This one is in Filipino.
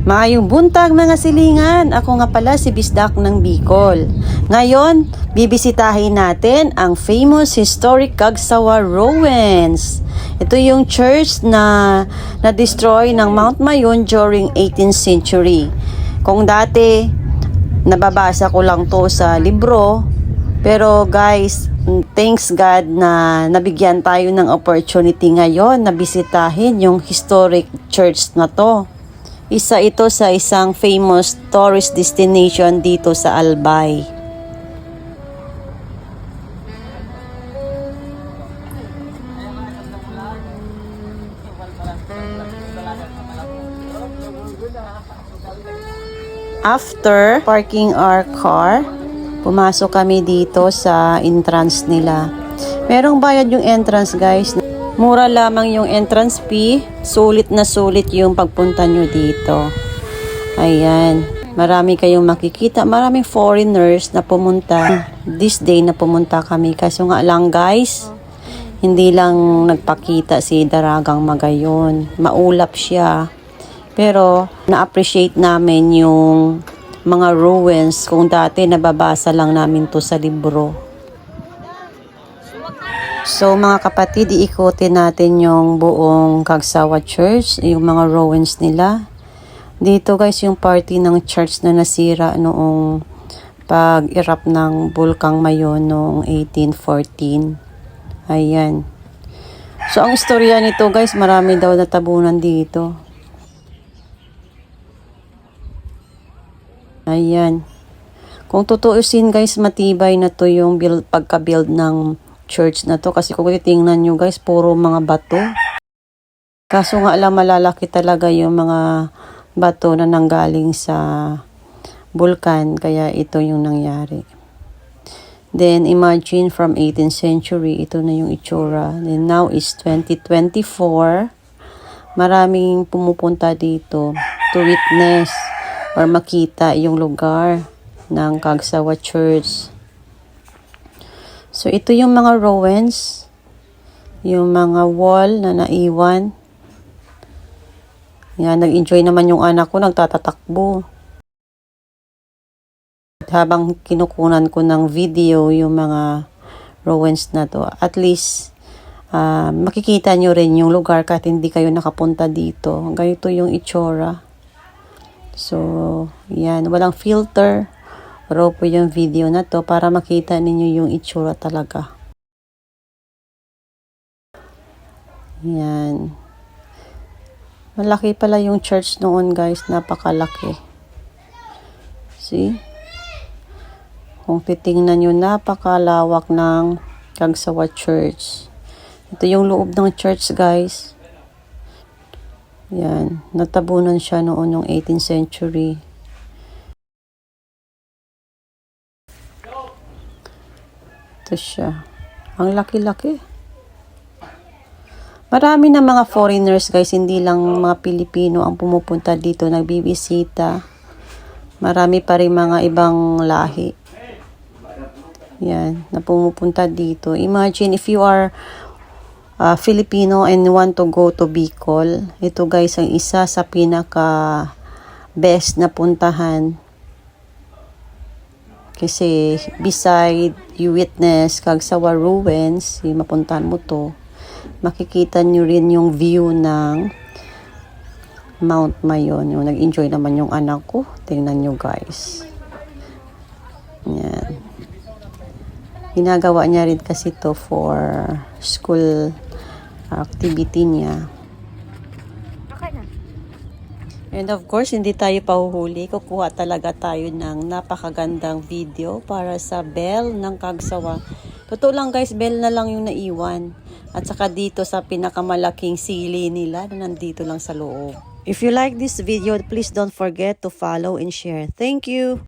Maayong buntag mga silingan, ako nga pala si Bisdak ng Bicol. Ngayon, bibisitahin natin ang famous historic Cagsawa Ruins. Ito yung church na na-destroy ng Mount Mayon during 18th century. Kung dati, nababasa ko lang to sa libro, pero guys, thanks God na nabigyan tayo ng opportunity ngayon na bisitahin yung historic church na to. Isa ito sa isang famous tourist destination dito sa Albay. After parking our car, pumasok kami dito sa entrance nila. Merong bayad yung entrance, guys. Mura lamang yung entrance fee. Sulit na sulit yung pagpunta nyo dito. Ayan. Marami kayong makikita. Maraming foreigners na pumunta. This day na pumunta kami. Kaso nga lang, guys, hindi lang nagpakita si Daragang Magayon. Maulap siya. Pero na-appreciate namin yung mga ruins kung dati nababasa lang namin to sa libro. So mga kapatid, iikotin natin yung buong Cagsawa Church, yung mga ruins nila. Dito guys yung party ng church na nasira noong pag-erupt ng Bulkang Mayon noong 1814. Ayan. So ang istorya nito guys, marami daw natabunan dito. Ayan. Kung tutuusin guys, matibay na to yung pagka-build ng church na to. Kasi kung titingnan nyo guys, puro mga bato. Kaso nga lang malalaki talaga yung mga bato na nanggaling sa bulkan. Kaya ito yung nangyari. Then imagine from 18th century, ito na yung itsura. Then now is 2024. Maraming pumupunta dito to witness or makita yung lugar ng Cagsawa Church. So, ito yung mga ruins, yung mga wall na naiwan. Yan, nag-enjoy naman yung anak ko, nagtatatakbo. Habang kinukunan ko ng video yung mga ruins na to, at least makikita nyo rin yung lugar kahit hindi kayo nakapunta dito. Ganito yung itsura. So, yan, walang filter. Raw po yung video na to para makita ninyo yung itsura talaga. Yan. Malaki pala yung church noon guys. Napakalaki. See? Kung titingnan nyo, napakalawak ng Cagsawa Church. Ito yung loob ng church guys. Yan. Natabunan siya noon yung 18th century. Ito siya. Ang laki-laki. Marami na mga foreigners guys, hindi lang mga Pilipino ang pumupunta dito, nagbibisita. Marami pa rin mga ibang lahi. Yan, na pumupunta dito. Imagine if you are Filipino and want to go to Bicol. Ito guys, ang isa sa pinaka best na puntahan. Kasi beside you witness Cagsawa Ruins, mapuntahan mo to, makikita nyo rin yung view ng Mount Mayon. Yung nag-enjoy naman yung anak ko. Tingnan nyo guys. Yan. Ginagawa niya rin kasi to for school activity niya. And of course, hindi tayo pahuhuli. Kukuha talaga tayo ng napakagandang video para sa bell ng Cagsawa. Totoo lang guys, bell na lang yung naiwan. At saka dito sa pinakamalaking sili nila na nandito lang sa loob. If you like this video, please don't forget to follow and share. Thank you!